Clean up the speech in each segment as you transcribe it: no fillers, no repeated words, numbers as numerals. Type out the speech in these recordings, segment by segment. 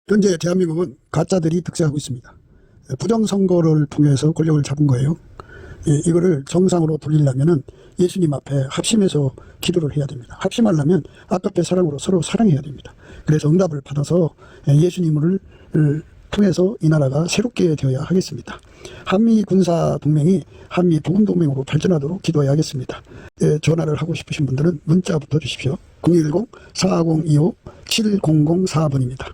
현재 대한민국은 가짜들이 득세하고 있습니다. 부정선거를 통해서 권력을 잡은 거예요. 이거를 정상으로 돌리려면 예수님 앞에 합심해서 기도를 해야 됩니다. 합심하려면 아까페 사랑으로 서로 사랑해야 됩니다. 그래서 응답을 받아서 예수님을 통해서 이 나라가 새롭게 되어야 하겠습니다. 한미 군사 동맹이 한미 복음 동맹으로 발전하도록 기도해야겠습니다. 전화를 하고 싶으신 분들은 문자부터 주십시오. 010-4025-7004번입니다.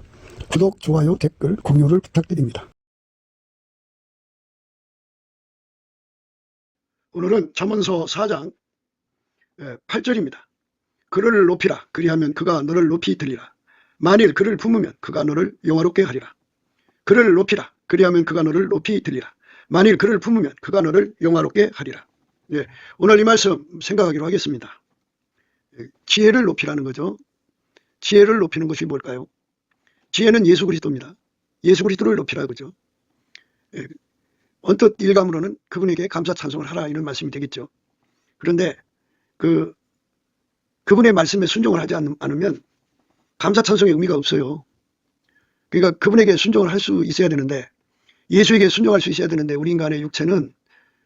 구독, 좋아요, 댓글, 공유를 부탁드립니다. 오늘은 잠언서 4장 8절입니다. 그를 높이라. 그리하면 그가 너를 높이 들리라. 만일 그를 품으면 그가 너를 영화롭게 하리라. 그를 높이라. 그리하면 그가 너를 높이 들리라. 만일 그를 품으면 그가 너를 영화롭게 하리라. 오늘 이 말씀 생각하기로 하겠습니다. 지혜를 높이라는 거죠. 지혜를 높이는 것이 뭘까요? 지혜는 예수 그리스도입니다. 예수 그리스도를 높이라 그죠. 언뜻 일감으로는 그분에게 감사 찬송을 하라 이런 말씀이 되겠죠. 그런데 그분의 말씀에 순종을 하지 않으면 감사 찬송의 의미가 없어요. 그러니까 그분에게 순종을 할 수 있어야 되는데, 예수에게 순종할 수 있어야 되는데, 우리 인간의 육체는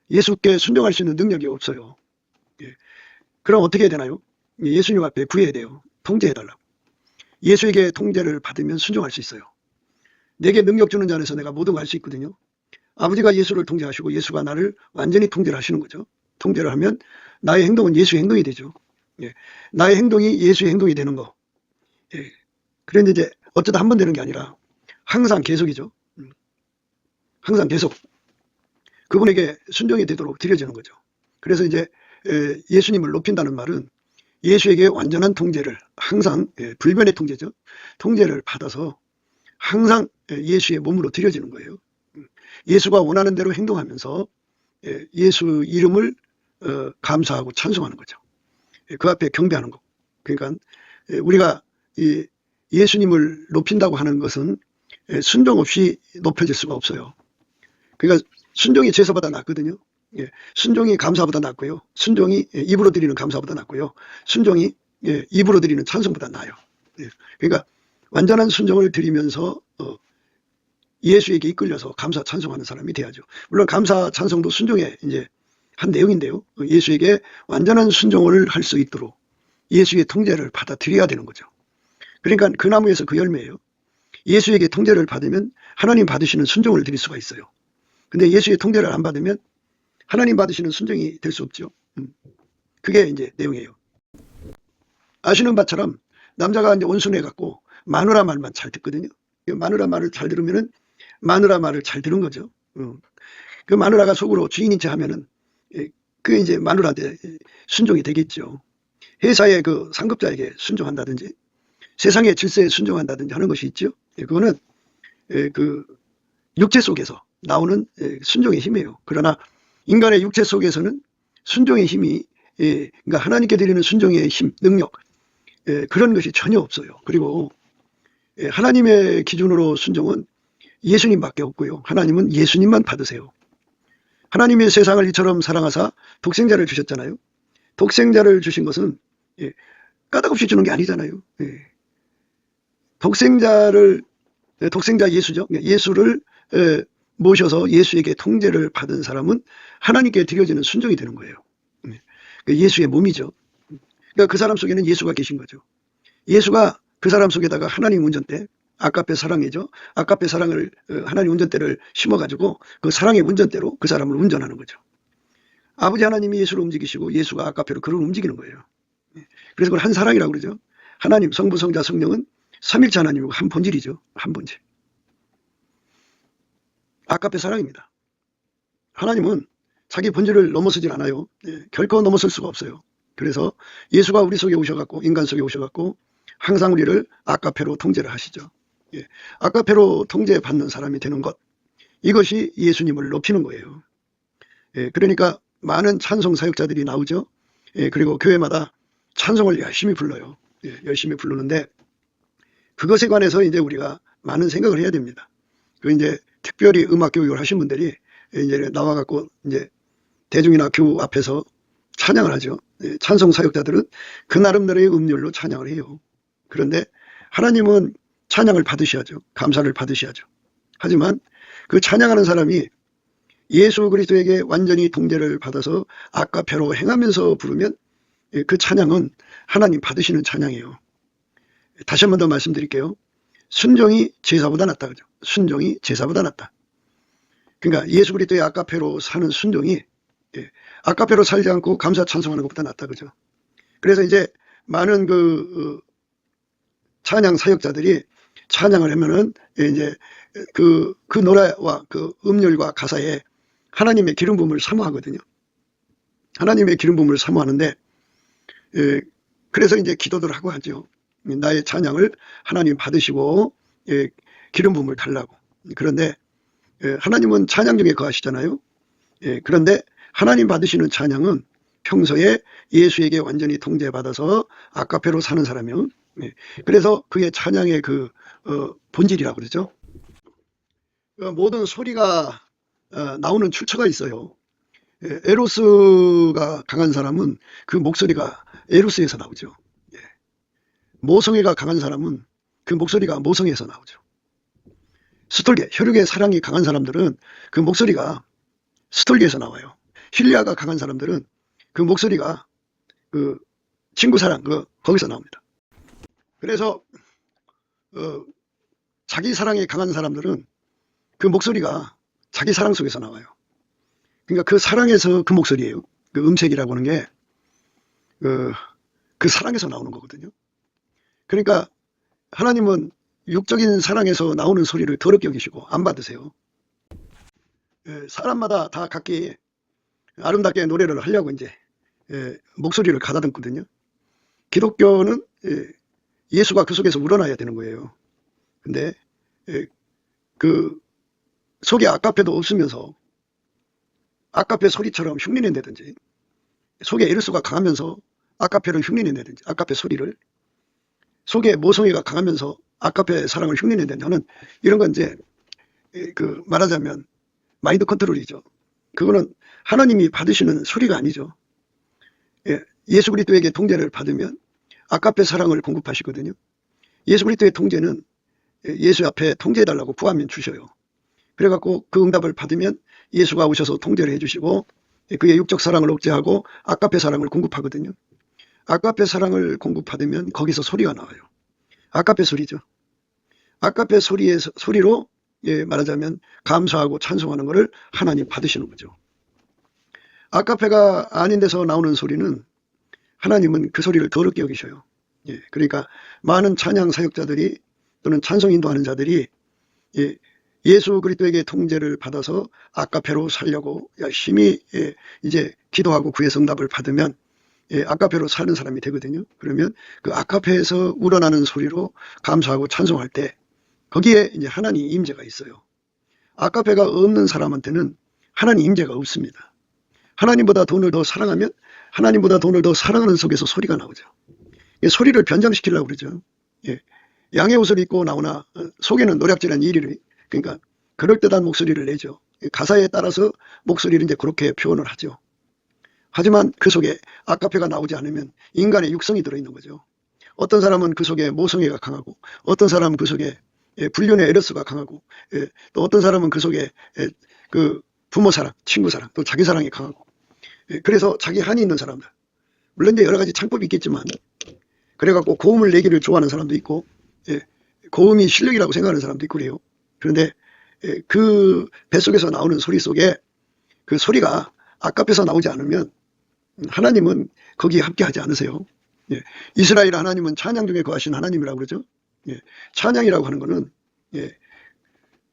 예수께 순종할 수 있는 능력이 없어요. 그럼 어떻게 해야 되나요? 예수님 앞에 구해야 돼요. 통제해달라고. 예수에게 통제를 받으면 순종할 수 있어요. 내게 능력 주는 자 안에서 내가 모든 걸 할 수 있거든요. 아버지가 예수를 통제하시고 예수가 나를 완전히 통제를 하시는 거죠. 통제를 하면 나의 행동은 예수의 행동이 되죠. 나의 행동이 예수의 행동이 되는 거. 그런데 이제 어쩌다 한 번 되는 게 아니라 항상 계속이죠. 항상 계속 그분에게 순종이 되도록 드려지는 거죠. 그래서 이제 예수님을 높인다는 말은 예수에게 완전한 통제를 항상 불변의 통제죠. 통제를 받아서 항상 예수의 몸으로 드려지는 거예요. 예수가 원하는 대로 행동하면서 예수 이름을 감사하고 찬송하는 거죠. 그 앞에 경배하는 거. 그러니까 우리가 예수님을 높인다고 하는 것은 순종 없이 높여질 수가 없어요. 그러니까 순종이 제사보다 낫거든요. 순종이 감사보다 낫고요. 순종이 입으로 드리는 감사보다 낫고요. 순종이 입으로 드리는 찬송보다 나아요. 그러니까 완전한 순종을 드리면서 예수에게 이끌려서 감사 찬송하는 사람이 돼야죠. 물론 감사 찬송도 순종의 이제 한 내용인데요. 예수에게 완전한 순종을 할 수 있도록 예수의 통제를 받아들여야 되는 거죠. 그러니까 그 나무에서 그 열매예요. 예수에게 통제를 받으면 하나님 받으시는 순종을 드릴 수가 있어요. 근데 예수의 통제를 안 받으면 하나님 받으시는 순종이 될 수 없죠. 그게 이제 내용이에요. 아시는 바처럼 남자가 이제 온순해 갖고 마누라 말만 잘 듣거든요. 마누라 말을 잘 들으면은 마누라 말을 잘 들은 거죠. 그 마누라가 속으로 주인인 체 하면은 그 이제 마누라한테 순종이 되겠죠. 회사의 그 상급자에게 순종한다든지 세상의 질서에 순종한다든지 하는 것이 있죠. 그거는 그 육체 속에서 나오는 순종의 힘이에요. 그러나 인간의 육체 속에서는 순종의 힘이 그러니까 하나님께 드리는 순종의 힘, 능력 그런 것이 전혀 없어요. 그리고 하나님의 기준으로 순종은 예수님밖에 없고요. 하나님은 예수님만 받으세요. 하나님의 세상을 이처럼 사랑하사 독생자를 주셨잖아요. 독생자를 주신 것은 까닭없이 주는 게 아니잖아요. 독생자 예수죠. 예수를 모셔서 예수에게 통제를 받은 사람은 하나님께 드려지는 순종이 되는 거예요. 예수의 몸이죠. 그러니까 그 사람 속에는 예수가 계신 거죠. 예수가 그 사람 속에다가 하나님 운전대, 아까페 사랑이죠. 아까페 사랑을 하나님 운전대를 심어가지고 그 사랑의 운전대로 그 사람을 운전하는 거죠. 아버지 하나님이 예수를 움직이시고 예수가 아까페로 그를 움직이는 거예요. 그래서 그걸 한 사랑이라고 그러죠. 하나님, 성부, 성자, 성령은 삼일체 하나님이고 한 본질이죠. 한 본질. 아까페 사랑입니다. 하나님은 자기 본질을 넘어서질 않아요. 결코 넘어설 수가 없어요. 그래서 예수가 우리 속에 오셔갖고 인간 속에 오셔갖고 항상 우리를 아까페로 통제를 하시죠. 아까페로 통제받는 사람이 되는 것, 이것이 예수님을 높이는 거예요. 그러니까 많은 찬송 사역자들이 나오죠. 그리고 교회마다 찬송을 열심히 불러요. 열심히 부르는데 그것에 관해서 이제 우리가 많은 생각을 해야 됩니다. 그 이제 특별히 음악 교육을 하신 분들이 이제 나와갖고 이제 대중이나 교우 앞에서 찬양을 하죠. 찬송 사역자들은 그 나름대로의 음률로 찬양을 해요. 그런데 하나님은 찬양을 받으셔야죠. 감사를 받으셔야죠. 하지만 그 찬양하는 사람이 예수 그리스도에게 완전히 통제를 받아서 아까페로 행하면서 부르면 그 찬양은 하나님 받으시는 찬양이에요. 다시 한 번 더 말씀드릴게요. 순종이 제사보다 낫다. 그죠? 순종이 제사보다 낫다. 그러니까 예수 그리스도의 아까페로 사는 순종이 아까페로 살지 않고 감사 찬송하는 것보다 낫다. 그죠? 그래서 이제 많은 찬양 사역자들이 찬양을 하면은 이제 그 노래와 그 음률과 가사에 하나님의 기름 부음을 사모하거든요. 하나님의 기름 부음을 사모하는데 그래서 이제 기도를 하고 하죠. 나의 찬양을 하나님 받으시고 기름 부음을 달라고. 그런데 하나님은 찬양 중에 거하시잖아요. 그런데 하나님 받으시는 찬양은 평소에 예수에게 완전히 통제받아서 아까페로 사는 사람이요. 그래서 그의 찬양의 본질이라고 그러죠. 모든 소리가 나오는 출처가 있어요. 에로스가 강한 사람은 그 목소리가 에로스에서 나오죠. 모성애가 강한 사람은 그 목소리가 모성에서 나오죠. 스톨게, 혈육의 사랑이 강한 사람들은 그 목소리가 스톨게에서 나와요. 힐리아가 강한 사람들은 그 목소리가 그 친구 사랑 거기서 나옵니다. 그래서 자기 사랑이 강한 사람들은 그 목소리가 자기 사랑 속에서 나와요. 그러니까 그 사랑에서 그 목소리예요. 그 음색이라고 하는 게 그 사랑에서 나오는 거거든요. 그러니까 하나님은 육적인 사랑에서 나오는 소리를 더럽게 여기시고 안 받으세요. 사람마다 다 각기 아름답게 노래를 하려고 이제 목소리를 가다듬거든요. 기독교는 예수가 그 속에서 우러나야 되는 거예요. 근데 그 속에 아까페도 없으면서 아까페 소리처럼 흉내낸다든지 속에 에르소가 강하면서 아까페를 흉내낸다든지 아까페 소리를 속에 모성애가 강하면서 아까페 사랑을 흉내낸다든지 하는 이런 건 이제 말하자면 마인드 컨트롤이죠. 그거는 하나님이 받으시는 소리가 아니죠. 예수 그리스도에게 통제를 받으면 아까페 사랑을 공급하시거든요. 예수 그리스도의 통제는 예수 앞에 통제해달라고 구하면 주셔요. 그래갖고 그 응답을 받으면 예수가 오셔서 통제를 해주시고 그의 육적 사랑을 억제하고 아까페 사랑을 공급하거든요. 아까페 사랑을 공급받으면 거기서 소리가 나와요. 아까페 소리죠. 아까페 소리로 말하자면 감사하고 찬송하는 것을 하나님 받으시는 거죠. 아까페가 아닌 데서 나오는 소리는 하나님은 그 소리를 더럽게 여기셔요. 그러니까 많은 찬양 사역자들이 또는 찬송 인도하는 자들이 예수 그리스도에게 통제를 받아서 아까페로 살려고 열심히 이제 기도하고 구해서 응답을 받으면 아까페로 사는 사람이 되거든요. 그러면 그 아까페에서 우러나는 소리로 감사하고 찬송할 때 거기에 이제 하나님 임재가 있어요. 아까페가 없는 사람한테는 하나님 임재가 없습니다. 하나님보다 돈을 더 사랑하면 하나님보다 돈을 더 사랑하는 속에서 소리가 나오죠. 소리를 변장시키려고 그러죠. 양의 옷을 입고 나오나 속에는 노략질한 일이 그러니까 그럴듯한 목소리를 내죠. 가사에 따라서 목소리를 이제 그렇게 표현을 하죠. 하지만 그 속에 아까페가 나오지 않으면 인간의 육성이 들어있는 거죠. 어떤 사람은 그 속에 모성애가 강하고 어떤 사람은 그 속에 불륜의 에러스가 강하고 또 어떤 사람은 그 속에 그 부모 사랑, 친구 사랑, 또 자기 사랑이 강하고 그래서 자기 한이 있는 사람들 물론 이제 여러 가지 창법이 있겠지만 그래갖고 고음을 내기를 좋아하는 사람도 있고 고음이 실력이라고 생각하는 사람도 있고 그래요. 그런데 그 뱃속에서 나오는 소리 속에 그 소리가 아까페에서 나오지 않으면 하나님은 거기에 함께하지 않으세요. 이스라엘 하나님은 찬양 중에 거하신 하나님이라고 그러죠. 찬양이라고 하는 거는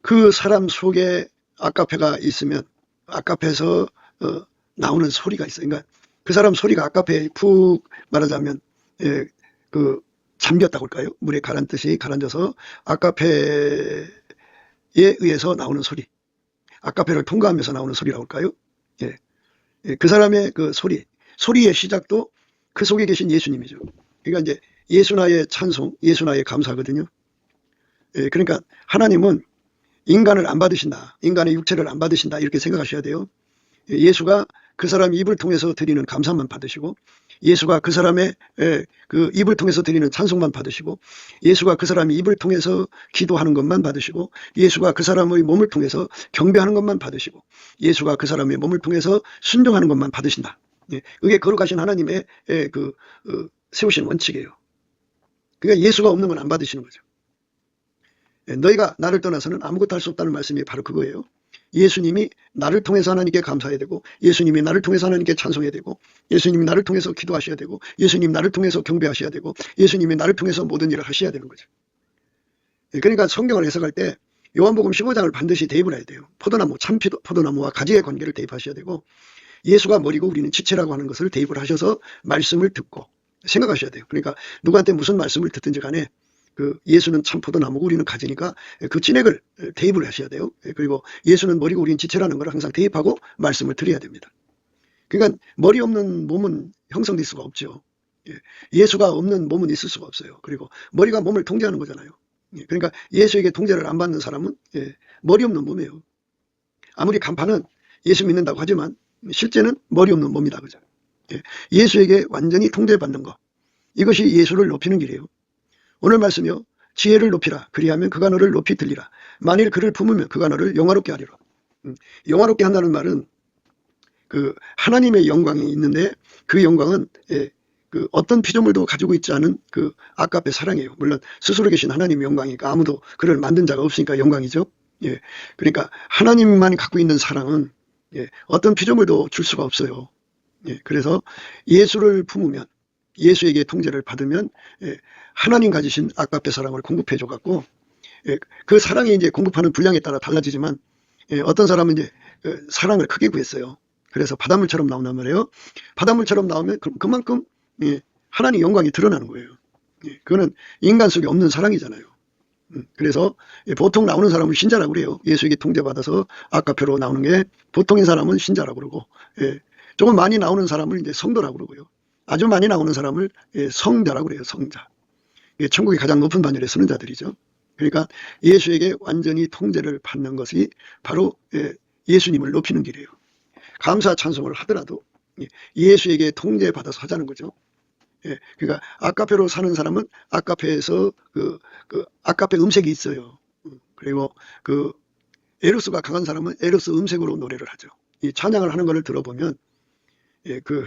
그 사람 속에 아까페가 있으면 아까페에서 나오는 소리가 있어요. 그러니까 그 사람 소리가 아까페에 푹 말하자면 그 잠겼다고 할까요? 물에 가라앉듯이 가라앉아서 아까페에 의해서 나오는 소리, 아까페를 통과하면서 나오는 소리라고 할까요? 그 사람의 그 소리의 시작도 그 속에 계신 예수님이죠. 그러니까 이제 예수나의 찬송, 예수나의 감사거든요. 그러니까 하나님은 인간을 안 받으신다, 인간의 육체를 안 받으신다 이렇게 생각하셔야 돼요. 예수가 그 사람 입을 통해서 드리는 감사만 받으시고, 예수가 그 사람의 그 입을 통해서 드리는 찬송만 받으시고, 예수가 그 사람이 입을 통해서 기도하는 것만 받으시고, 예수가 그 사람의 몸을 통해서 경배하는 것만 받으시고, 예수가 그 사람의 몸을 통해서 순종하는 것만 받으신다. 그게 거룩하신 하나님의 세우신 원칙이에요. 그러니까 예수가 없는 건 안 받으시는 거죠. 너희가 나를 떠나서는 아무것도 할 수 없다는 말씀이 바로 그거예요. 예수님이 나를 통해서 하나님께 감사해야 되고, 예수님이 나를 통해서 하나님께 찬송해야 되고, 예수님이 나를 통해서 기도하셔야 되고, 예수님이 나를 통해서 경배하셔야 되고, 예수님이 나를 통해서 모든 일을 하셔야 되는 거죠. 그러니까 성경을 해석할 때 요한복음 15장을 반드시 대입을 해야 돼요. 포도나무, 참 포도나무와 가지의 관계를 대입하셔야 되고, 예수가 머리고 우리는 지체라고 하는 것을 대입을 하셔서 말씀을 듣고 생각하셔야 돼요. 그러니까 누구한테 무슨 말씀을 듣든지 간에 예수는 참 포도나무고 우리는 가지니까 그 진액을 대입을 하셔야 돼요. 그리고 예수는 머리고 우리는 지체라는 걸 항상 대입하고 말씀을 드려야 됩니다. 그러니까 머리 없는 몸은 형성될 수가 없죠. 예수가 없는 몸은 있을 수가 없어요. 그리고 머리가 몸을 통제하는 거잖아요. 그러니까 예수에게 통제를 안 받는 사람은 머리 없는 몸이에요. 아무리 간판은 예수 믿는다고 하지만 실제는 머리 없는 몸이다. 그죠? 예수에게 완전히 통제받는 것. 이것이 예수를 높이는 길이에요. 오늘 말씀이요. 지혜를 높이라. 그리하면 그가 너를 높이 들리라. 만일 그를 품으면 그가 너를 영화롭게 하리라. 영화롭게 한다는 말은 하나님의 영광이 있는데 그 영광은 어떤 피조물도 가지고 있지 않은 아까의 사랑이에요. 물론 스스로 계신 하나님의 영광이니까 아무도 그를 만든 자가 없으니까 영광이죠. 그러니까 하나님만 갖고 있는 사랑은 어떤 피조물도 줄 수가 없어요. 그래서 예수를 품으면, 예수에게 통제를 받으면 하나님 가지신 아까페 사랑을 공급해 줘 갖고 그 사랑이 이제 공급하는 분량에 따라 달라지지만 어떤 사람은 이제 사랑을 크게 구했어요. 그래서 바닷물처럼 나온단 말이에요. 바닷물처럼 나오면 그만큼 하나님 영광이 드러나는 거예요. 그거는 인간 속에 없는 사랑이잖아요. 그래서 보통 나오는 사람은 신자라고 그래요. 예수에게 통제받아서 아까페로 나오는 게 보통인 사람은 신자라고 그러고, 조금 많이 나오는 사람을 이제 성도라고 그러고요. 아주 많이 나오는 사람을 성자라고 그래요. 성자. 천국의 가장 높은 반열에 서는 자들이죠. 그러니까 예수에게 완전히 통제를 받는 것이 바로 예수님을 높이는 길이에요. 감사 찬송을 하더라도 예수에게 통제받아서 하자는 거죠. 그러니까 아까페로 사는 사람은 아까페에서 아까페 음색이 있어요. 그리고 에로스가 강한 사람은 에로스 음색으로 노래를 하죠. 이 찬양을 하는 것을 들어보면 그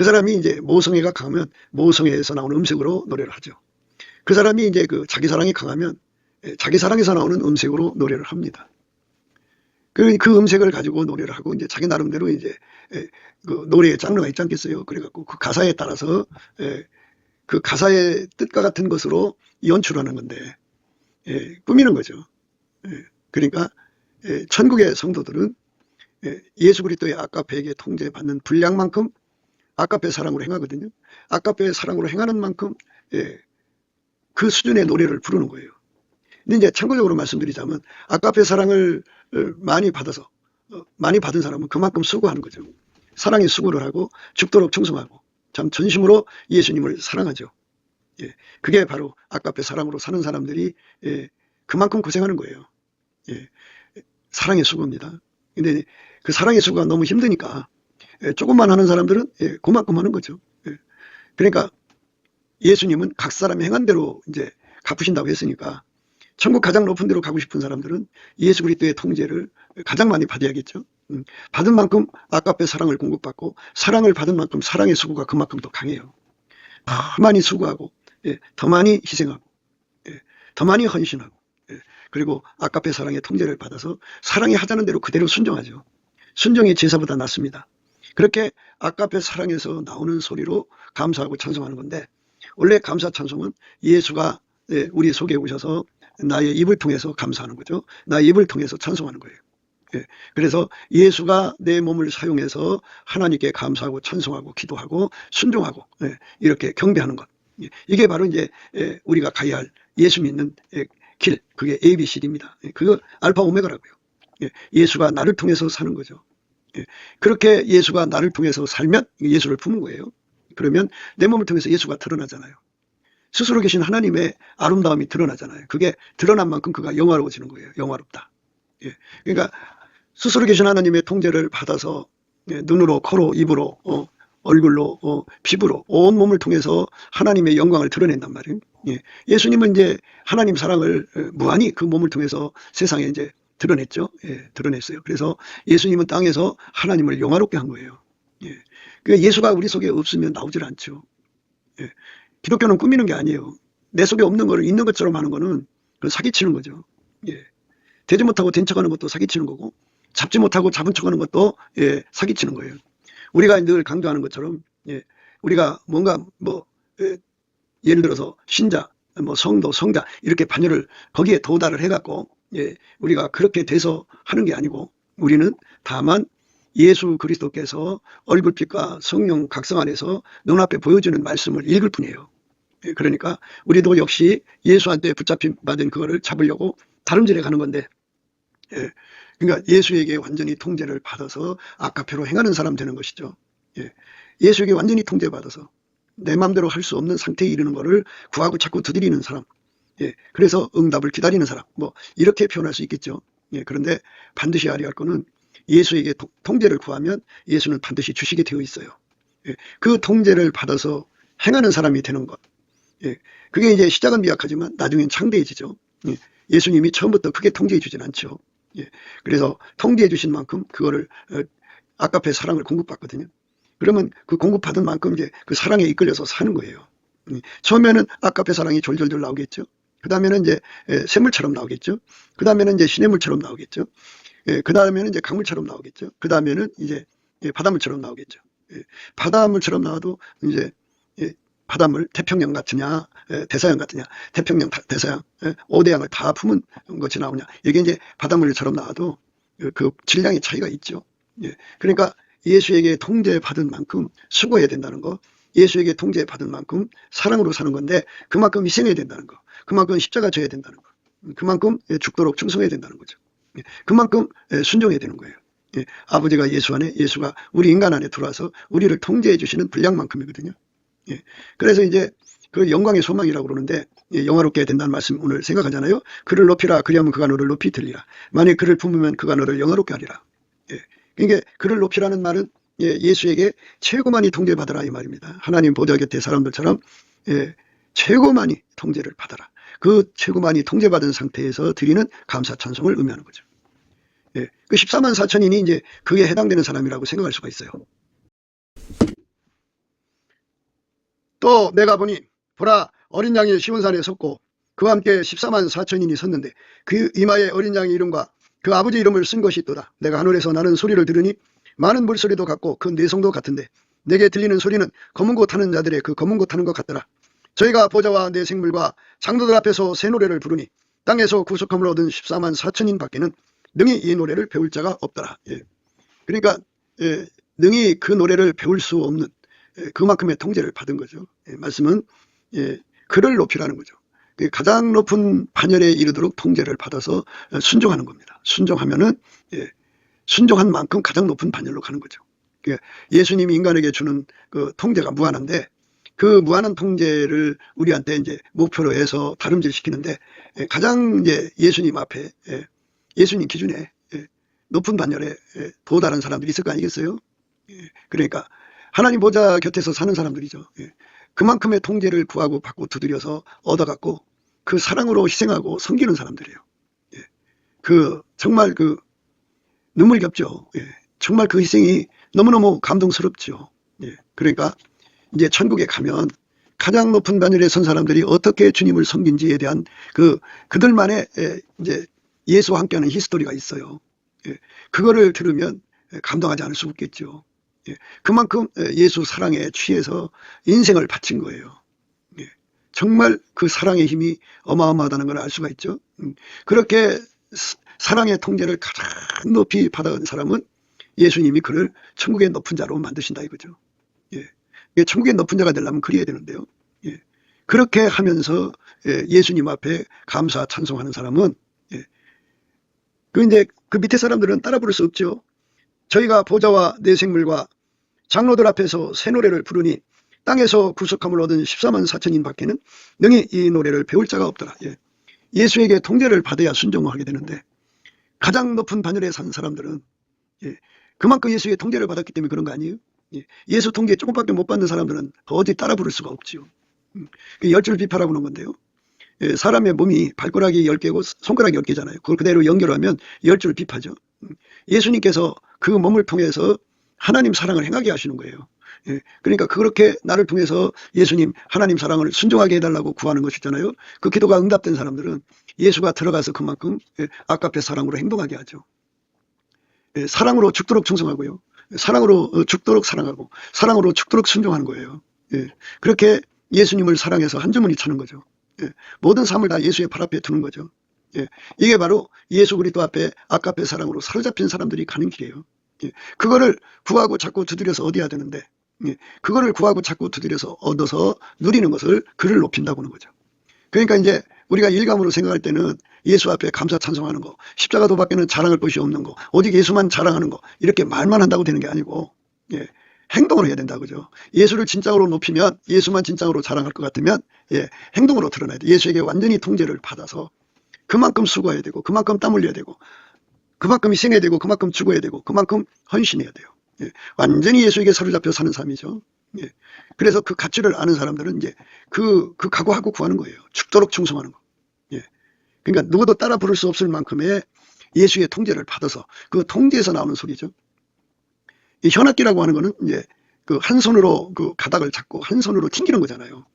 사람이 이제 모성애가 강하면 모성애에서 나오는 음색으로 노래를 하죠. 그 사람이 이제 자기 사랑이 강하면 자기 사랑에서 나오는 음색으로 노래를 합니다. 그 음색을 가지고 노래를 하고 이제 자기 나름대로 이제 노래의 장르가 있지 않겠어요. 그래갖고 그 가사에 따라서 그 가사의 뜻과 같은 것으로 연출하는 건데 꾸미는 거죠. 그러니까 천국의 성도들은 예수 그리스도의 아까페에게 통제받는 분량만큼 아까페 사랑으로 행하거든요. 아까페 사랑으로 행하는 만큼 그 수준의 노래를 부르는 거예요. 근데 이제 참고적으로 말씀드리자면 아까페 사랑을 많이 받아서 많이 받은 사람은 그만큼 수고하는 거죠. 사랑의 수고를 하고 죽도록 충성하고 참 전심으로 예수님을 사랑하죠. 그게 바로 아까페 사랑으로 사는 사람들이 그만큼 고생하는 거예요. 사랑의 수고입니다. 근데 그 사랑의 수고가 너무 힘드니까 조금만 하는 사람들은 그만큼 하는 거죠. 그러니까 예수님은 각 사람이 행한 대로 이제 갚으신다고 했으니까 천국 가장 높은 데로 가고 싶은 사람들은 예수 그리스도의 통제를 가장 많이 받아야겠죠. 받은 만큼 아까페 사랑을 공급받고 사랑을 받은 만큼 사랑의 수고가 그만큼 더 강해요. 더 많이 수고하고 더 많이 희생하고 더 많이 헌신하고 그리고 아까페 사랑의 통제를 받아서 사랑이 하자는 대로 그대로 순종하죠. 순종이 제사보다 낫습니다. 그렇게 아까페 사랑에서 나오는 소리로 감사하고 찬송하는 건데 원래 감사 찬송은 예수가 우리 속에 오셔서 나의 입을 통해서 감사하는 거죠. 나의 입을 통해서 찬송하는 거예요. 그래서 예수가 내 몸을 사용해서 하나님께 감사하고 찬송하고 기도하고 순종하고 이렇게 경배하는 것. 이게 바로 이제 우리가 가야 할 예수 믿는 길, 그게 ABCD입니다. 그거 알파 오메가라고요. 예수가 나를 통해서 사는 거죠. 그렇게 예수가 나를 통해서 살면 예수를 품은 거예요. 그러면 내 몸을 통해서 예수가 드러나잖아요. 스스로 계신 하나님의 아름다움이 드러나잖아요. 그게 드러난 만큼 그가 영화로워지는 거예요. 영화롭다. 그러니까 스스로 계신 하나님의 통제를 받아서 눈으로, 코로, 입으로, 얼굴로, 피부로 온 몸을 통해서 하나님의 영광을 드러낸단 말이에요. 예수님은 이제 하나님 사랑을 무한히 그 몸을 통해서 세상에 이제 드러냈죠. 드러냈어요. 그래서 예수님은 땅에서 하나님을 영화롭게 한 거예요. 그러니까 예수가 우리 속에 없으면 나오질 않죠. 기독교는 꾸미는 게 아니에요. 내 속에 없는 거를 있는 것처럼 하는 거는 그걸 사기치는 거죠. 되지 못하고 된 척하는 것도 사기치는 거고, 잡지 못하고 잡은 척하는 것도 사기치는 거예요. 우리가 늘 강조하는 것처럼 우리가 뭔가 예를 들어서 신자, 성도, 성자 이렇게 반열을 거기에 도달을 해갖고 우리가 그렇게 돼서 하는 게 아니고, 우리는 다만 예수 그리스도께서 얼굴빛과 성령 각성 안에서 눈앞에 보여주는 말씀을 읽을 뿐이에요. 그러니까 우리도 역시 예수한테 붙잡힌 받은 그거를 잡으려고 다름질해 가는 건데, 그러니까 예수에게 완전히 통제를 받아서 아까페로 행하는 사람 되는 것이죠. 예수에게 완전히 통제받아서 내 마음대로 할 수 없는 상태에 이르는 것을 구하고 자꾸 두드리는 사람. 그래서 응답을 기다리는 사람. 이렇게 표현할 수 있겠죠. 그런데 반드시 알아야 할 거는 예수에게 통제를 구하면 예수는 반드시 주시게 되어 있어요. 그 통제를 받아서 행하는 사람이 되는 것. 그게 이제 시작은 미약하지만 나중엔 창대해지죠. 예수님이 처음부터 크게 통제해 주진 않죠. 그래서 통제해 주신 만큼 그거를 아까페 사랑을 공급받거든요. 그러면 그 공급받은 만큼 이제 그 사랑에 이끌려서 사는 거예요. 처음에는 아까페 사랑이 졸졸졸 나오겠죠. 그 다음에는 이제 샘물처럼 나오겠죠. 그 다음에는 이제 시냇물처럼 나오겠죠. 그 다음에는 이제 강물처럼 나오겠죠. 그 다음에는 이제 바닷물처럼 나오겠죠. 바닷물처럼 나와도 이제 바닷물 태평양 같으냐 대서양 같으냐, 태평양 대서양 5대양을 다 품은 것이 나오냐, 이게 이제 바닷물처럼 나와도 그 질량의 차이가 있죠. 그러니까 예수에게 통제받은 만큼 수고해야 된다는 거, 예수에게 통제받은 만큼 사랑으로 사는 건데 그만큼 희생해야 된다는 거, 그만큼 십자가 져야 된다는 거, 그만큼 죽도록 충성해야 된다는 거죠. 그만큼 순종해야 되는 거예요. 아버지가 예수 안에, 예수가 우리 인간 안에 들어와서 우리를 통제해 주시는 분량만큼이거든요. 그래서 이제 그 영광의 소망이라고 그러는데, 영화롭게 된다는 말씀 오늘 생각하잖아요. 그를 높이라, 그리하면 그가 너를 높이 들리라. 만일 그를 품으면 그가 너를 영화롭게 하리라. 그러니까 그를 높이라는 말은 예수에게 최고 많이 통제받아라 이 말입니다. 하나님 보좌 곁에 사람들처럼 최고 많이 통제를 받아라. 그 최고 많이 통제받은 상태에서 드리는 감사 찬송을 의미하는 거죠. 그 14만 4천인이 이제 그에 해당되는 사람이라고 생각할 수가 있어요. 또 내가 보니 보라, 어린 양이 시온산에 섰고 그와 함께 14만 4천인이 섰는데 그 이마에 어린 양의 이름과 그 아버지 이름을 쓴 것이 있도다. 내가 하늘에서 나는 소리를 들으니 많은 물소리도 같고 큰 내성도 같은데 내게 들리는 소리는 검은 고 타는 자들의 그 검은 고 타는 것 같더라. 저희가 보좌와 내 생물과 장로들 앞에서 새 노래를 부르니 땅에서 구속함을 얻은 14만 4천인 밖에는 능히 이 노래를 배울 자가 없더라. 그러니까 능히 그 노래를 배울 수 없는 그만큼의 통제를 받은 거죠. 말씀은 그를 높이라는 거죠. 가장 높은 반열에 이르도록 통제를 받아서 순종하는 겁니다. 순종하면은 순종한 만큼 가장 높은 반열로 가는 거죠. 예수님이 인간에게 주는 그 통제가 무한한데 그 무한한 통제를 우리한테 이제 목표로 해서 다름질 시키는데 가장 이제 예수님 앞에 예수님 기준에 높은 반열에 도달한 사람들이 있을 거 아니겠어요? 그러니까 하나님 보좌 곁에서 사는 사람들이죠. 그만큼의 통제를 구하고 받고 두드려서 얻어갖고 그 사랑으로 희생하고 섬기는 사람들이에요. 그 정말 그 눈물겹죠. 정말 그 희생이 너무너무 감동스럽죠. 그러니까 이제 천국에 가면 가장 높은 반열에 선 사람들이 어떻게 주님을 섬긴지에 대한 그들만의 이제 예수와 함께하는 히스토리가 있어요. 그거를 들으면 감동하지 않을 수 없겠죠. 그만큼 예수 사랑에 취해서 인생을 바친 거예요. 정말 그 사랑의 힘이 어마어마하다는 걸 알 수가 있죠. 그렇게 사랑의 통제를 가장 높이 받아온 사람은 예수님이 그를 천국의 높은 자로 만드신다 이거죠. 천국의 높은 자가 되려면 그래야 되는데요. 그렇게 하면서 예수님 앞에 감사 찬송하는 사람은 이제 그 밑에 사람들은 따라 부를 수 없죠. 저희가 보좌와 내 생물과 장로들 앞에서 새 노래를 부르니 땅에서 구속함을 얻은 14만 4천인 밖에는 능히 이 노래를 배울 자가 없더라. 예수에게 통제를 받아야 순종을 하게 되는데 가장 높은 반열에 산 사람들은 그만큼 예수의 통제를 받았기 때문에 그런 거 아니에요? 예. 예수 통제 조금밖에 못 받는 사람들은 어디 따라 부를 수가 없지요. 열줄 비파라고 하는 건데요. 예, 사람의 몸이 발가락이 10개고 손가락이 10개잖아요. 그걸 그대로 연결하면 10줄 비파죠. 예수님께서 그 몸을 통해서 하나님 사랑을 행하게 하시는 거예요. 예, 그러니까 그렇게 나를 통해서 예수님 하나님 사랑을 순종하게 해달라고 구하는 것이잖아요. 그 기도가 응답된 사람들은 예수가 들어가서 그만큼 아까페 사랑으로 행동하게 하죠. 예, 사랑으로 죽도록 충성하고요. 사랑으로 죽도록 사랑하고 사랑으로 죽도록 순종하는 거예요. 예, 그렇게 예수님을 사랑해서 한 주머니 차는 거죠. 예, 모든 삶을 다 예수의 발 앞에 두는 거죠. 예, 이게 바로 예수 그리스도 앞에 아까페 사랑으로 사로잡힌 사람들이 가는 길이에요. 예, 그거를 구하고 자꾸 두드려서 얻어야 되는데 그거를 구하고 자꾸 두드려서 얻어서 누리는 것을 그를 높인다고 하는 거죠. 그러니까 이제 우리가 일감으로 생각할 때는 예수 앞에 감사 찬송하는 거, 십자가 도밖에는 자랑할 것이 없는 거, 오직 예수만 자랑하는 거, 이렇게 말만 한다고 되는 게 아니고 행동을 해야 된다 그죠. 예수를 진짜로 높이면, 예수만 진짜로 자랑할 것 같으면 행동으로 드러나야 돼. 예수에게 완전히 통제를 받아서 그만큼 수고해야 되고, 그만큼 땀 흘려야 되고, 그만큼 희생해야 되고, 그만큼 죽어야 되고, 그만큼 헌신해야 돼요. 완전히 예수에게 사로잡혀 사는 삶이죠. 그래서 그 가치를 아는 사람들은 이제 그 각오하고 구하는 거예요. 죽도록 충성하는 거. 그러니까 누구도 따라 부를 수 없을 만큼의 예수의 통제를 받아서 그 통제에서 나오는 소리죠. 이 현악기라고 하는 거는 이제 그 한 손으로 그 가닥을 잡고 한 손으로 튕기는 거잖아요.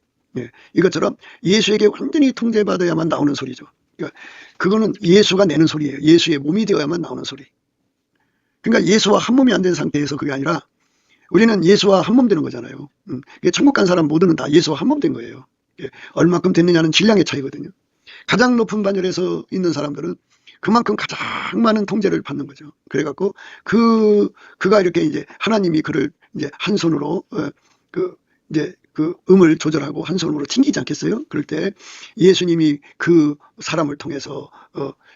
이것처럼 예수에게 완전히 통제받아야만 나오는 소리죠. 그러니까 그거는 예수가 내는 소리예요. 예수의 몸이 되어야만 나오는 소리. 그러니까 예수와 한 몸이 안 된 상태에서 그게 아니라 우리는 예수와 한 몸 되는 거잖아요. 천국 간 사람 모두는 다 예수와 한 몸 된 거예요. 얼마큼 됐느냐는 질량의 차이거든요. 가장 높은 반열에서 있는 사람들은 그만큼 가장 많은 통제를 받는 거죠. 그래갖고 그가 이렇게 이제 하나님이 그를 이제 한 손으로 이제 그 음을 조절하고 한 손으로 튕기지 않겠어요? 그럴 때 예수님이 그 사람을 통해서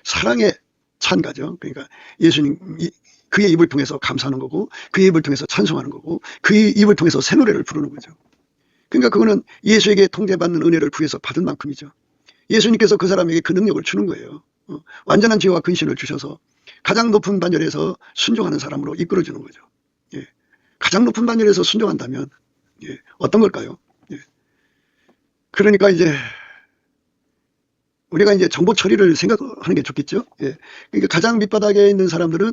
사랑에 찬 가죠. 그러니까 예수님 그의 입을 통해서 감사하는 거고 그의 입을 통해서 찬송하는 거고 그의 입을 통해서 새 노래를 부르는 거죠. 그러니까 그거는 예수에게 통제받는 은혜를 구해서 받은 만큼이죠. 예수님께서 그 사람에게 그 능력을 주는 거예요. 완전한 지혜와 근신을 주셔서 가장 높은 반열에서 순종하는 사람으로 이끌어주는 거죠. 가장 높은 반열에서 순종한다면 어떤 걸까요? 그러니까 이제 우리가 이제 정보 처리를 생각하는 게 좋겠죠. 그러니까 가장 밑바닥에 있는 사람들은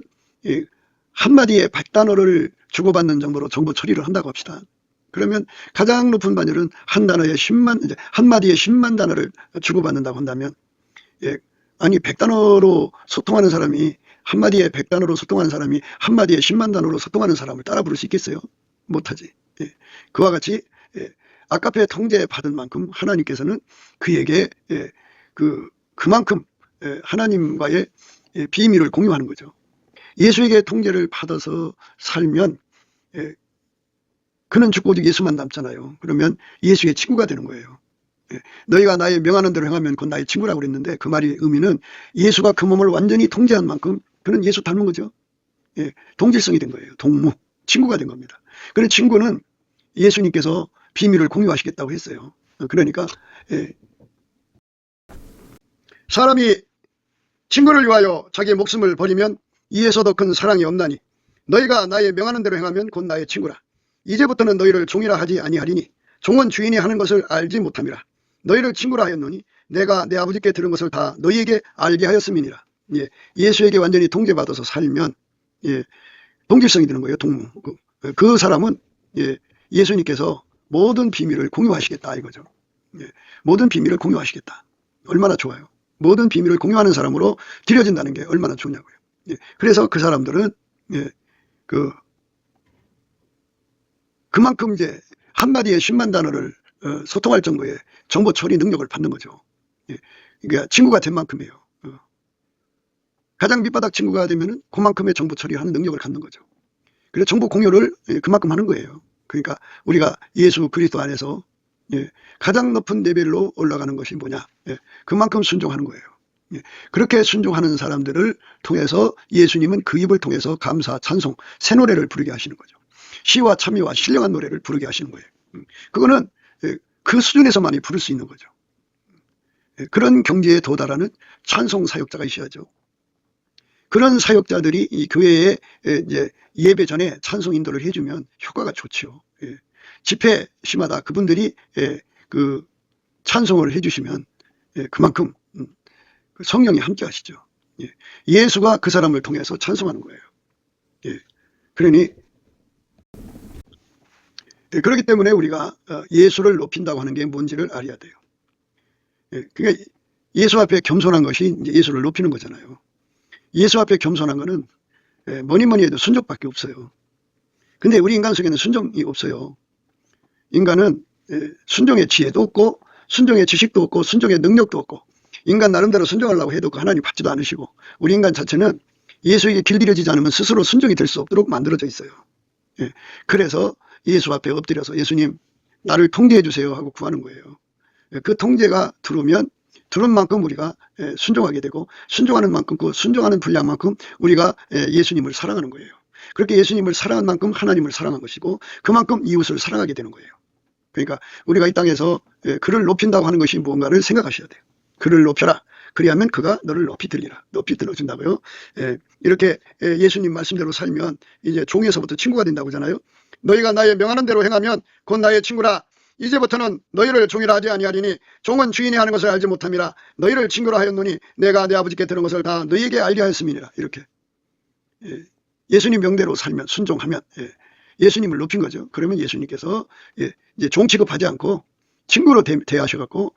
한마디에 100단어를 주고받는 정도로 정보 처리를 한다고 합시다. 그러면 가장 높은 반열은 한 단어에 10만, 이제 한마디에 10만 단어를 주고받는다고 한다면, 아니, 100단어로 소통하는 사람이, 한마디에 100단어로 소통하는 사람이 한마디에 10만 단어로 소통하는 사람을 따라 부를 수 있겠어요? 못하지. 그와 같이, 아까페 통제 받은 만큼 하나님께서는 그에게, 그만큼 하나님과의 비밀을 공유하는 거죠. 예수에게 통제를 받아서 살면, 그는 죽고 오직 예수만 남잖아요. 그러면 예수의 친구가 되는 거예요. 너희가 나의 명하는 대로 행하면 곧 나의 친구라고 그랬는데 그 말의 의미는 예수가 그 몸을 완전히 통제한 만큼 그는 예수 닮은 거죠. 동질성이 된 거예요. 동무, 친구가 된 겁니다. 그런 친구는 예수님께서 비밀을 공유하시겠다고 했어요. 그러니까 사람이 친구를 위하여 자기의 목숨을 버리면 이에서 더 큰 사랑이 없나니 너희가 나의 명하는 대로 행하면 곧 나의 친구라. 이제부터는 너희를 종이라 하지 아니하리니 종은 주인이 하는 것을 알지 못함이라. 너희를 친구라 하였노니 내가 내 아버지께 들은 것을 다 너희에게 알게 하였음이니라. 예수에게 완전히 통제받아서 살면 동질성이 되는 거예요. 동무. 그 사람은 예수님께서 모든 비밀을 공유하시겠다 이거죠. 모든 비밀을 공유하시겠다. 얼마나 좋아요. 모든 비밀을 공유하는 사람으로 들여진다는 게 얼마나 좋냐고요. 그래서 그 사람들은 그만큼 이제 한마디에 10만 단어를 소통할 정도의 정보 처리 능력을 받는 거죠. 그러니까 친구가 된 만큼이에요. 가장 밑바닥 친구가 되면은 그만큼의 정보 처리하는 능력을 갖는 거죠. 그래서 정보 공유를 그만큼 하는 거예요. 그러니까 우리가 예수 그리스도 안에서 가장 높은 레벨로 올라가는 것이 뭐냐? 그만큼 순종하는 거예요. 그렇게 순종하는 사람들을 통해서 예수님은 그 입을 통해서 감사, 찬송, 새 노래를 부르게 하시는 거죠. 시와 참여와 신령한 노래를 부르게 하시는 거예요. 그거는 그 수준에서만이 부를 수 있는 거죠. 그런 경지에 도달하는 찬송 사역자가 있어야죠. 그런 사역자들이 이 교회에 이제 예배 전에 찬송 인도를 해주면 효과가 좋죠. 예. 집회 시마다 그분들이 그 찬송을 해주시면 그만큼 그 성령이 함께 하시죠. 예수가 그 사람을 통해서 찬송하는 거예요. 그러니 그렇기 때문에 우리가 예수를 높인다고 하는 게 뭔지를 알아야 돼요. 그러니까 예수 앞에 겸손한 것이 이제 예수를 높이는 거잖아요. 예수 앞에 겸손한 거는 뭐니 해도 순종밖에 없어요. 근데 우리 인간 속에는 순종이 없어요. 인간은 순종의 지혜도 없고 순종의 지식도 없고 순종의 능력도 없고 인간 나름대로 순종하려고 해도 그 하나님 받지도 않으시고 우리 인간 자체는 예수에게 길들여지지 않으면 스스로 순종이 될 수 없도록 만들어져 있어요. 그래서 예수 앞에 엎드려서 예수님 나를 통제해 주세요 하고 구하는 거예요. 그 통제가 들어오면 들은 만큼 우리가 순종하게 되고 순종하는 만큼 그 순종하는 분량만큼 우리가 예수님을 사랑하는 거예요. 그렇게 예수님을 사랑한 만큼 하나님을 사랑한 것이고 그만큼 이웃을 사랑하게 되는 거예요. 그러니까 우리가 이 땅에서 그를 높인다고 하는 것이 무언가를 생각하셔야 돼요. 그를 높여라. 그리하면 그가 너를 높이 들리라. 높이 들어준다고요. 이렇게 예수님 말씀대로 살면 이제 종에서부터 친구가 된다고 하잖아요. 너희가 나의 명하는 대로 행하면 곧 나의 친구라. 이제부터는 너희를 종이라 하지 아니하리니 종은 주인이 하는 것을 알지 못함이라. 너희를 친구라 하였노니 내가 내 아버지께 들은 것을 다 너희에게 알게 하였음이니라. 이렇게 예수님 명대로 살면 순종하면 예수님을 높인 거죠. 그러면 예수님께서 이제 종 취급하지 않고 친구로 대하셔갖고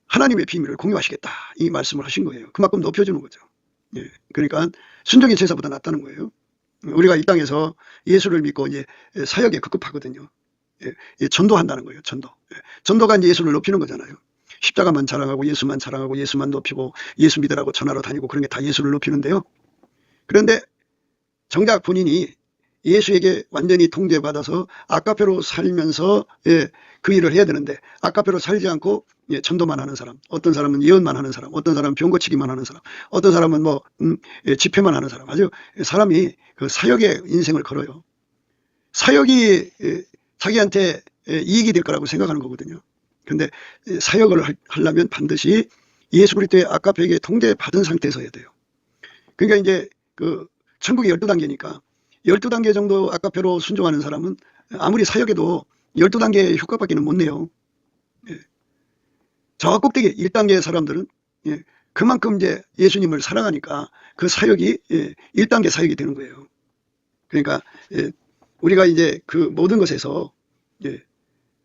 하나님의 비밀을 공유하시겠다 이 말씀을 하신 거예요. 그만큼 높여주는 거죠. 그러니까 순종이 제사보다 낫다는 거예요. 우리가 이 땅에서 예수를 믿고 이제 사역에 급급하거든요. 전도한다는 거예요. 전도가 이제 예수를 높이는 거잖아요. 십자가만 자랑하고 예수만 자랑하고 예수만 높이고 예수 믿으라고 전하러 다니고 그런 게 다 예수를 높이는데요. 그런데 정작 본인이 예수에게 완전히 통제받아서 아까페로 살면서 그 일을 해야 되는데 아까페로 살지 않고 전도만 하는 사람, 어떤 사람은 예언만 하는 사람, 어떤 사람은 병 고치기만 하는 사람, 어떤 사람은 뭐 집회만 하는 사람, 아주 사람이 그 사역의 인생을 걸어요. 사역이 자기한테 이익이 될 거라고 생각하는 거거든요. 그런데 사역을 하려면 반드시 예수 그리스도의 아까페에게 통제받은 상태에서 해야 돼요. 그러니까 이제 그 천국이 12단계니까 12단계 정도 아까페로 순종하는 사람은 아무리 사역해도 12단계의 효과밖에는 못 내요. 저 꼭대기 1단계 사람들은 그만큼 이제 예수님을 사랑하니까 그 사역이 1단계 사역이 되는 거예요. 그러니까 우리가 이제 그 모든 것에서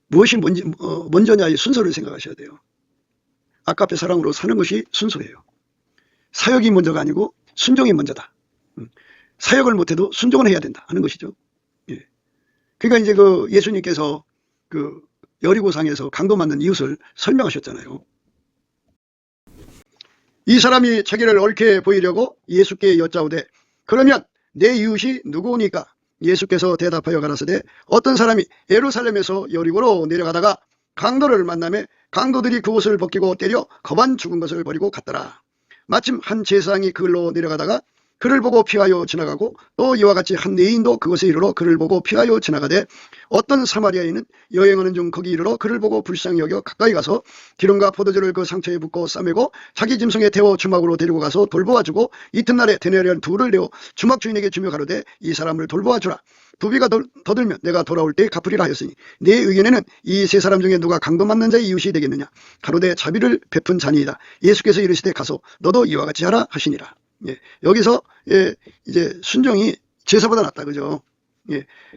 무엇이 먼저냐의 순서를 생각하셔야 돼요. 아까페 사랑으로 사는 것이 순서예요. 사역이 먼저가 아니고 순종이 먼저다. 사역을 못해도 순종을 해야 된다 하는 것이죠. 그러니까 이제 그 예수님께서 그 여리고상에서 강도 맞는 이웃을 설명하셨잖아요. 이 사람이 자기를 옳게 보이려고 예수께 여짜오되 그러면 내 이웃이 누구니까? 예수께서 대답하여 가라사대 어떤 사람이 예루살렘에서 여리고로 내려가다가 강도를 만나매 강도들이 그 옷을 벗기고 때려 거반 죽은 것을 버리고 갔더라. 마침 한 제사장이 그걸로 내려가다가 그를 보고 피하여 지나가고 또 이와 같이 한 레인도 그곳에 이르러 그를 보고 피하여 지나가되 어떤 사마리아인은 여행하는 중 거기 이르러 그를 보고 불쌍히 여겨 가까이 가서 기름과 포도주를 그 상처에 붓고 싸매고 자기 짐승에 태워 주막으로 데리고 가서 돌보아주고 이튿날에 데나리온 둘을 내어 주막 주인에게 주며 가로되 이 사람을 돌보아주라. 부비가 더 들면 내가 돌아올 때 갚으리라 하였으니 내 의견에는 이 세 사람 중에 누가 강도 맞는 자의 이웃이 되겠느냐. 가로되 자비를 베푼 자니이다. 예수께서 이르시되 가서 너도 이와 같이 하라 하시니라. 여기서 이제 순종이 제사보다 낫다 그죠.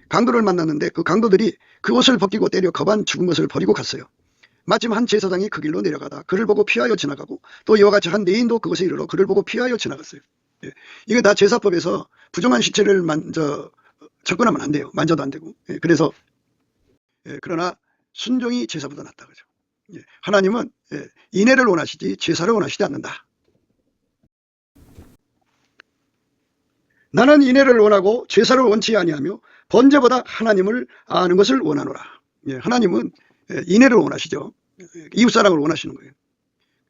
강도를 만났는데 그 강도들이 그 옷을 벗기고 때려 거반 죽은 것을 버리고 갔어요. 마침 한 제사장이 그 길로 내려가다 그를 보고 피하여 지나가고 또 이와 같이 한 레인도 그것에 이르러 그를 보고 피하여 지나갔어요. 이거 다 제사법에서 부정한 시체를 접근하면 안 돼요. 만져도 안 되고. 그래서 그러나 순종이 제사보다 낫다 그죠. 하나님은 인애를 원하시지 제사를 원하시지 않는다. 나는 인애를 원하고 제사를 원치 아니하며 번제보다 하나님을 아는 것을 원하노라. 하나님은 인애를 원하시죠. 이웃사랑을 원하시는 거예요.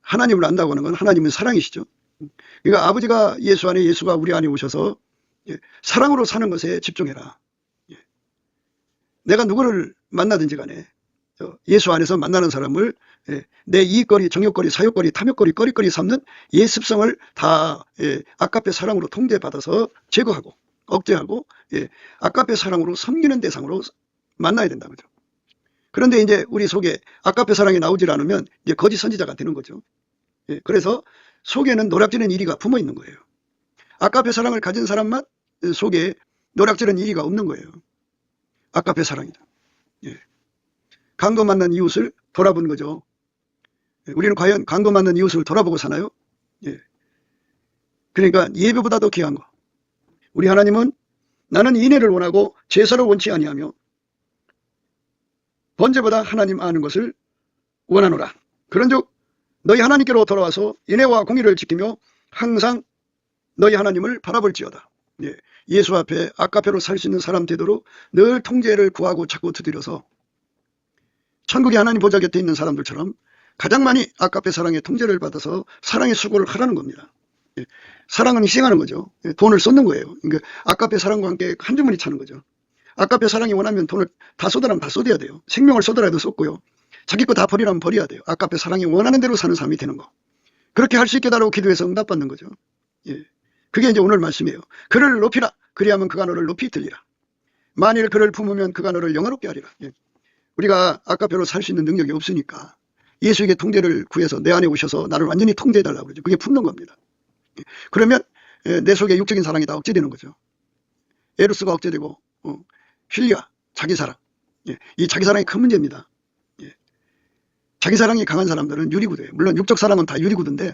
하나님을 안다고 하는 건 하나님은 사랑이시죠. 그러니까 아버지가 예수 안에 예수가 우리 안에 오셔서 사랑으로 사는 것에 집중해라. 내가 누구를 만나든지 간에 예수 안에서 만나는 사람을 내 이익거리, 정욕거리, 사욕거리, 탐욕거리, 꺼리거리 삼는 옛 습성을 다 아까페 사랑으로 통제받아서 제거하고 억제하고 아까페 사랑으로 섬기는 대상으로 만나야 된다 그죠. 그런데 이제 우리 속에 아까페 사랑이 나오질 않으면 이제 거짓 선지자가 되는 거죠. 그래서 속에는 노략질은 이리가 품어 있는 거예요. 아까페 사랑을 가진 사람만 속에 노략질은 이리가 없는 거예요. 아까페 사랑이다. 강도 만난 이웃을 돌아보는 거죠. 우리는 과연 강도 만난 이웃을 돌아보고 사나요? 그러니까 예배보다도 귀한 거. 우리 하나님은 나는 인애를 원하고 제사를 원치 아니하며 번제보다 하나님 아는 것을 원하노라. 그런즉 너희 하나님께로 돌아와서 인애와 공의를 지키며 항상 너희 하나님을 바라볼지어다. 예수 앞에 아까페로 살 수 있는 사람 되도록 늘 통제를 구하고 자꾸 두드려서 천국의 하나님 보좌 곁에 있는 사람들처럼 가장 많이 아까페 사랑의 통제를 받아서 사랑의 수고를 하라는 겁니다. 사랑은 희생하는 거죠. 돈을 쏟는 거예요. 그러니까 아까페 사랑과 함께 한 주머니 차는 거죠. 아까페 사랑이 원하면 돈을 다 쏟으라면 다 쏟아야 돼요. 생명을 쏟으라도 쏟고요. 자기 거 다 버리라면 버려야 돼요. 아까페 사랑이 원하는 대로 사는 삶이 되는 거. 그렇게 할 수 있게 달라고 기도해서 응답받는 거죠. 그게 이제 오늘 말씀이에요. 그를 높이라. 그리하면 그가 너를 높이 들리라. 만일 그를 품으면 그가 너를 영화롭게 하리라. 우리가 아까페로 살 수 있는 능력이 없으니까 예수에게 통제를 구해서 내 안에 오셔서 나를 완전히 통제해달라고 그러죠. 그게 품는 겁니다. 그러면 내 속에 육적인 사랑이 다 억제되는 거죠. 에로스가 억제되고 필리아, 자기 사랑. 이 자기 사랑이 큰 문제입니다. 자기 사랑이 강한 사람들은 유리구도예요. 물론 육적 사랑은 다 유리구도인데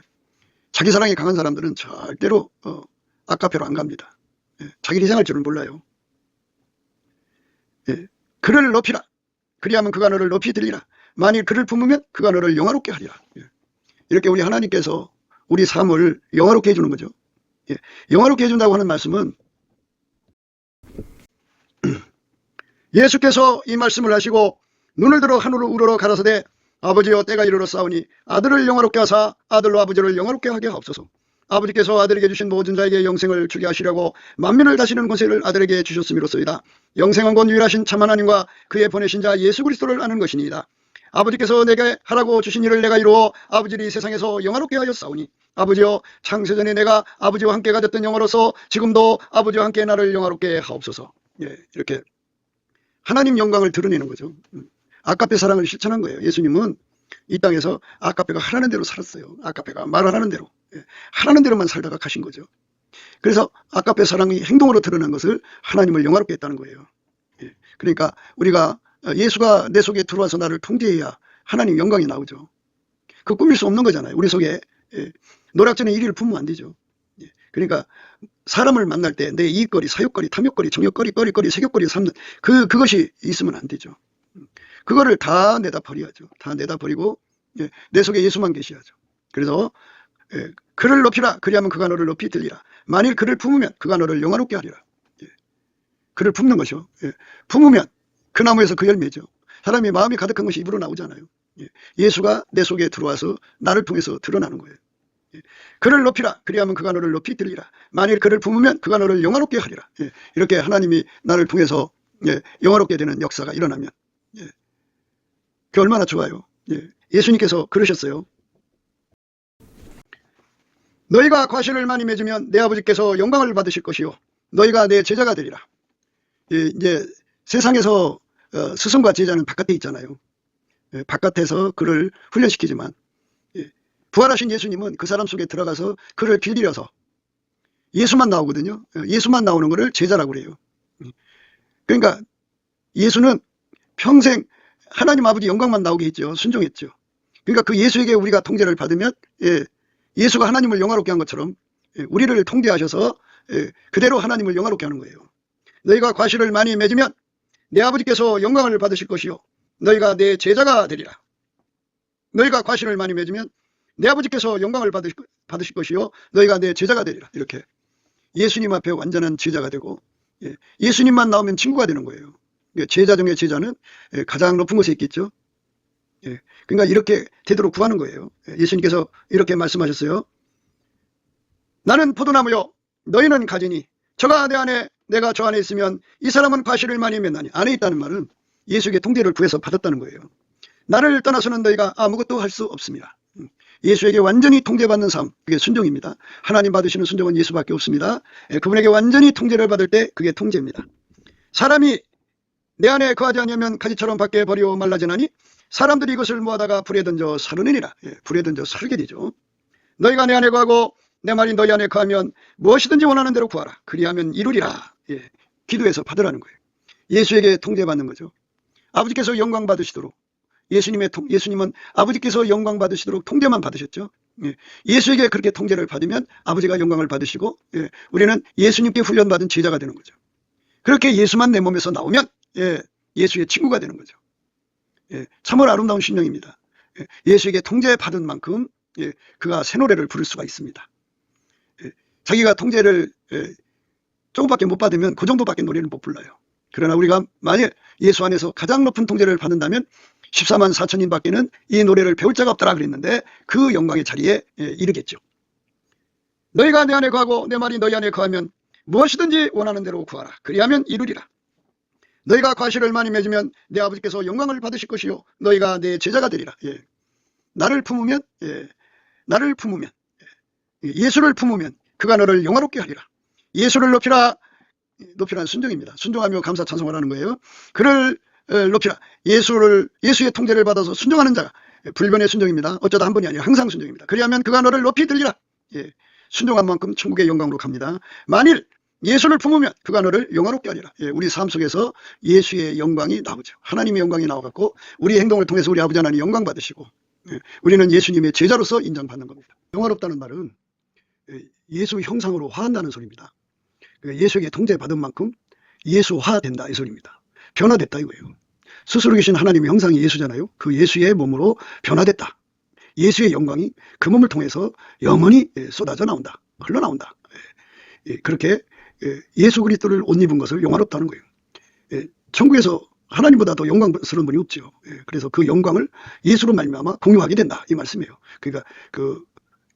자기 사랑이 강한 사람들은 절대로 아까페로 안 갑니다. 자기를 희생할 줄은 몰라요. 그를 높이라. 그리하면 그가 너를 높이 들리라. 만일 그를 품으면 그가 너를 영화롭게 하리라. 이렇게 우리 하나님께서 우리 삶을 영화롭게 해주는 거죠. 영화롭게 해준다고 하는 말씀은 예수께서 이 말씀을 하시고 눈을 들어 하늘로 우러러 가라사대 아버지여 때가 이르러 싸우니 아들을 영화롭게 하사 아들로 아버지를 영화롭게 하게 하옵소서. 아버지께서 아들에게 주신 모든 자에게 영생을 주게 하시려고 만민을 다스리는 권세를 아들에게 주셨음이로소이다. 영생은 곧 유일하신 참 하나님과 그의 보내신 자 예수 그리스도를 아는 것이니이다. 아버지께서 내게 하라고 주신 일을 내가 이루어 아버지를 이 세상에서 영화롭게 하여 싸우니 아버지여 창세전에 내가 아버지와 함께 가졌던 영화로서 지금도 아버지와 함께 나를 영화롭게 하옵소서. 이렇게 하나님 영광을 드러내는 거죠. 아까페 사랑을 실천한 거예요. 예수님은 이 땅에서 아까페가 하라는 대로 살았어요. 아까페가 말하라는 대로 하라는 대로만 살다가 가신 거죠. 그래서 아까페 사랑이 행동으로 드러난 것을 하나님을 영화롭게 했다는 거예요. 그러니까 우리가 예수가 내 속에 들어와서 나를 통제해야 하나님 영광이 나오죠. 그 꾸밀 수 없는 거잖아요. 우리 속에 노략전에 일위를 품으면 안 되죠. 그러니까 사람을 만날 때 내 이익거리, 사욕거리, 탐욕거리, 정욕거리, 꺼리거리, 색욕거리 삼는 그것이 있으면 안 되죠. 그거를 다 내다 버려야죠. 다 내다 버리고 내 속에 예수만 계셔야죠. 그래서 그를 높이라. 그리하면 그가 너를 높이 들리라. 만일 그를 품으면 그가 너를 영화롭게 하리라. 그를 품는 것이요. 품으면 그 나무에서 그 열매죠. 사람이 마음이 가득한 것이 입으로 나오잖아요. 예수가 내 속에 들어와서 나를 통해서 드러나는 거예요. 그를 높이라. 그리하면 그가 너를 높이 들리라. 만일 그를 품으면 그가 너를 영화롭게 하리라. 이렇게 하나님이 나를 통해서 영화롭게 되는 역사가 일어나면 그 얼마나 좋아요. 예수님께서 그러셨어요. 너희가 과실을 많이 맺으면 내 아버지께서 영광을 받으실 것이요 너희가 내 제자가 되리라. 이제 세상에서 스승과 제자는 바깥에 있잖아요. 바깥에서 그를 훈련시키지만 부활하신 예수님은 그 사람 속에 들어가서 그를 길들여서 예수만 나오거든요. 예수만 나오는 것을 제자라고 그래요. 그러니까 예수는 평생 하나님 아버지 영광만 나오게 했죠. 순종했죠. 그러니까 그 예수에게 우리가 통제를 받으면 예수가 하나님을 영화롭게 한 것처럼 우리를 통제하셔서 그대로 하나님을 영화롭게 하는 거예요. 너희가 과실을 많이 맺으면 내 아버지께서 영광을 받으실 것이요 너희가 내 제자가 되리라. 너희가 과실을 많이 맺으면 내 아버지께서 영광을 받으실 것이요 너희가 내 제자가 되리라. 이렇게 예수님 앞에 완전한 제자가 되고 예수님만 나오면 친구가 되는 거예요. 제자 중에 제자는 가장 높은 곳에 있겠죠. 그러니까 이렇게 되도록 구하는 거예요. 예수님께서 이렇게 말씀하셨어요. 나는 포도나무요 너희는 가지니 저가 내 안에 내가 저 안에 있으면 이 사람은 과실을 많이 맺나니. 안에 있다는 말은 예수에게 통제를 구해서 받았다는 거예요. 나를 떠나서는 너희가 아무것도 할 수 없습니다. 예수에게 완전히 통제받는 삶, 그게 순종입니다. 하나님 받으시는 순종은 예수밖에 없습니다. 그분에게 완전히 통제를 받을 때 그게 통제입니다. 사람이 내 안에 거하지 않으면 가지처럼 밖에 버리고 말라지나니 사람들이 이것을 모아다가 불에 던져 사르느니라. 불에 던져 살게 되죠. 너희가 내 안에 거하고 내 말이 너희 안에 거하면 무엇이든지 원하는 대로 구하라. 그리하면 이루리라. 기도해서 받으라는 거예요. 예수에게 통제받는 거죠. 아버지께서 영광 받으시도록 예수님은 아버지께서 영광 받으시도록 통제만 받으셨죠. 예수에게 그렇게 통제를 받으면 아버지가 영광을 받으시고 우리는 예수님께 훈련받은 제자가 되는 거죠. 그렇게 예수만 내 몸에서 나오면 예수의 친구가 되는 거죠. 참으로 아름다운 신령입니다. 예수에게 통제받은 만큼 그가 새 노래를 부를 수가 있습니다. 자기가 통제를 조금밖에 못 받으면 그 정도밖에 노래를 못 불러요. 그러나 우리가 만일 예수 안에서 가장 높은 통제를 받는다면 14만 4천인 밖에는 이 노래를 배울 자가 없더라 그랬는데 그 영광의 자리에 이르겠죠. 너희가 내 안에 거하고 내 말이 너희 안에 거하면 무엇이든지 원하는 대로 구하라. 그리하면 이루리라. 너희가 과실을 많이 맺으면 내 아버지께서 영광을 받으실 것이요 너희가 내 제자가 되리라. 나를 품으면 예수를 품으면 그가 너를 영화롭게 하리라. 예수를 높이라는 순종입니다. 순종하며 감사 찬송을 하는 거예요. 그를 높이라. 예수의 통제를 받아서 순종하는 자가 불변의 순종입니다. 어쩌다 한 번이 아니라 항상 순종입니다. 그리하면 그가 너를 높이 들리라. 순종한 만큼 천국의 영광으로 갑니다. 만일 예수를 품으면 그가 너를 영화롭게 하리라. 우리 삶 속에서 예수의 영광이 나오죠. 하나님의 영광이 나와갖고 우리 행동을 통해서 우리 아버지 하나님 영광 받으시고 우리는 예수님의 제자로서 인정받는 겁니다. 영화롭다는 말은 예수 형상으로 화한다는 소리입니다. 예수에게 통제받은 만큼 예수화된다 이 소리입니다. 변화됐다 이거예요. 스스로 계신 하나님의 형상이 예수잖아요. 그 예수의 몸으로 변화됐다. 예수의 영광이 그 몸을 통해서 영원히 쏟아져 나온다. 흘러나온다. 그렇게 예수 그리스도를 옷 입은 것을 영화롭다는 거예요. 천국에서 하나님보다 더 영광스러운 분이 없죠. 그래서 그 영광을 예수로 말미암아 공유하게 된다 이 말씀이에요. 그러니까 그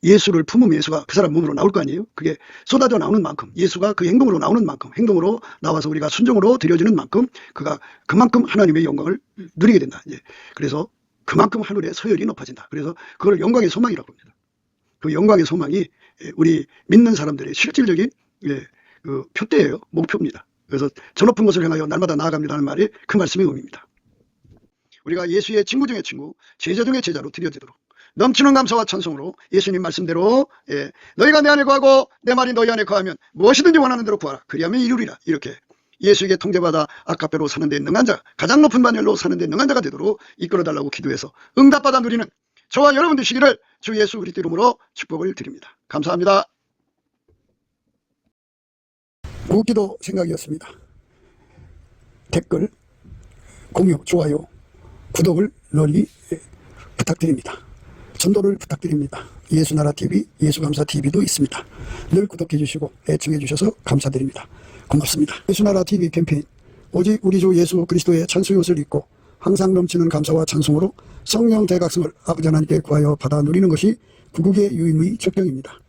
예수를 품으면 예수가 그 사람 몸으로 나올 거 아니에요. 그게 쏟아져 나오는 만큼 예수가 그 행동으로 나오는 만큼 행동으로 나와서 우리가 순종으로 드려지는 만큼 그가 그만큼 하나님의 영광을 누리게 된다. 그래서 그만큼 하늘의 서열이 높아진다. 그래서 그걸 영광의 소망이라고 합니다. 그 영광의 소망이 우리 믿는 사람들의 실질적인 그 표대예요. 목표입니다. 그래서 저 높은 곳을 향하여 날마다 나아갑니다는 말이 그 말씀의 의미입니다. 우리가 예수의 친구 중에 친구, 제자 중에 제자로 드려지도록 넘치는 감사와 찬송으로 예수님 말씀대로 너희가 내 안에 거하고 내 말이 너희 안에 거하면 무엇이든지 원하는 대로 구하라. 그리하면 이루리라. 이렇게 예수에게 통제받아 아까페로 사는 데 능한 자, 가장 높은 반열로 사는 데 능한 자가 되도록 이끌어달라고 기도해서 응답받아 누리는 저와 여러분 되시기를 주 예수 그리스도 이름으로 축복을 드립니다. 감사합니다. 구기도 생각이었습니다. 댓글, 공유, 좋아요, 구독을 널리 부탁드립니다. 전도를 부탁드립니다. 예수나라TV, 예수감사TV도 있습니다. 늘 구독해 주시고 애청해 주셔서 감사드립니다. 고맙습니다. 예수나라TV 캠페인 오직 우리 주 예수 그리스도의 찬송의 옷을 입고 항상 넘치는 감사와 찬송으로 성령 대각성을 아버지 하나님께 구하여 받아 누리는 것이 구국의 유임의 적경입니다.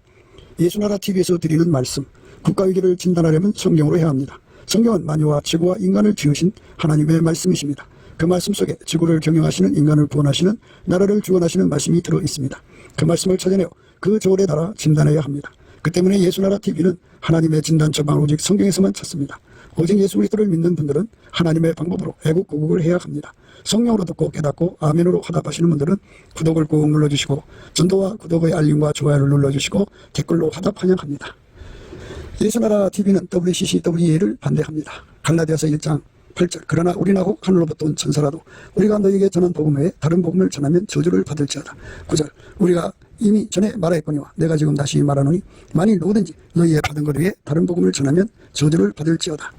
예수나라TV에서 드리는 말씀, 국가위기를 진단하려면 성경으로 해야 합니다. 성경은 만유와 지구와 인간을 지으신 하나님의 말씀이십니다. 그 말씀 속에 지구를 경영하시는 인간을 구원하시는 나라를 주관하시는 말씀이 들어있습니다. 그 말씀을 찾아내어 그 저울에 달아 진단해야 합니다. 그 때문에 예수나라TV는 하나님의 진단 처방을 오직 성경에서만 찾습니다. 오직 예수 그리스도를 믿는 분들은 하나님의 방법으로 애국구국을 해야 합니다. 성령으로 듣고 깨닫고 아멘으로 화답하시는 분들은 구독을 꾹 눌러주시고 전도와 구독의 알림과 좋아요를 눌러주시고 댓글로 화답 환영합니다. 예수나라TV는 WCCWA를 반대합니다. 갈라디아서 1장 8절 그러나 우리나고 하늘로부터 온 천사라도 우리가 너희에게 전한 복음 외에 다른 복음을 전하면 저주를 받을지어다. 9절 우리가 이미 전에 말하였거니와 내가 지금 다시 말하노니 만일 누구든지 너희의 받은 것 외에 다른 복음을 전하면 저주를 받을지어다.